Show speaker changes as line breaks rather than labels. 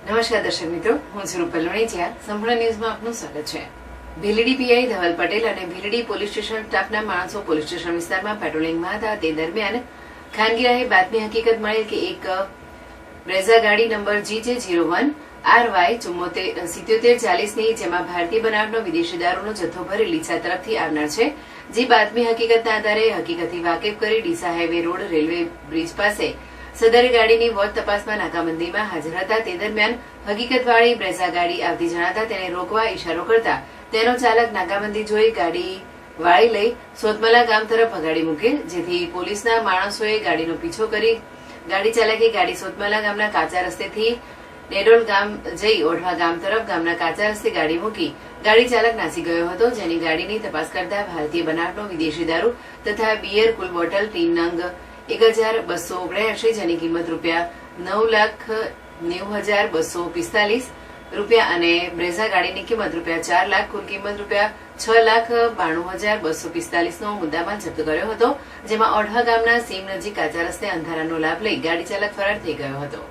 નમસ્કાર દર્શક મિત્રો, હું છું રૂપલ લોણીચિયા. સંપૂર્ણ ન્યૂઝમાં આપનું સ્વાગત છે. ભીલડી પીઆઈ ધવલ પટેલ અને ભીલડી પોલીસ સ્ટેશન સ્ટાફના માણસો પોલીસ સ્ટેશન વિસ્તારમાં પેટ્રોલિંગમાં હતા. તે દરમિયાન ખાનગી રાહે બાતમી હકીકત મળેલ કે એક બ્રેઝા ગાડી નંબર GJ01 RY 7740 ની જેમાં ભારતીય બનાવટનો વિદેશી દારૂનો જથ્થો ભરી લીછા તરફથી આવનાર છે. જે બાતમી હકીકતના આધારે હકીકતથી વાકેફ કરી Deesa highway road railway bridge પાસે સદર ગાડીની વોચ તપાસમાં નાકાબંધીમાં હાજર હતા. તે દરમિયાન હકીકતવાળી બ્રેઝા ગાડી આવતી જણાતા તેને રોકવા ઇશારો કરતા તેનો ચાલક નાકાબંધી જોઈ ગાડી વાળી લઈ સોતમલા ગામ તરફ ભગાડી મૂકેલ, જેથી પોલીસના માણસોએ ગાડીનો પીછો કરી ગાડી ચાલકે ગાડી સોતમલા ગામના કાચા રસ્તેથી નેડોલ ગામ જઈ ઓઢવા ગામ તરફ ગામના કાચા રસ્તે ગાડી મૂકી ગાડી ચાલક નાસી ગયો હતો. જેની ગાડીની તપાસ કરતા ભારતીય બનાવટનો વિદેશી દારૂ તથા બિયર કુલ બોટલ 3 નંગ 1279, જેની કિંમત ₹9,90,245 અને બ્રેઝા ગાડીની કિંમત ₹4 લાખ, કુલ કિંમત ₹6,92,245 નો મુદ્દામાલ જપ્ત કર્યો હતો. જેમાં ઓઢવા ગામના સીમ નજીક કાચા રસ્તે અંધારાનો લાભ લઈ ગાડી ચાલક ફરાર થઈ ગયો હતો.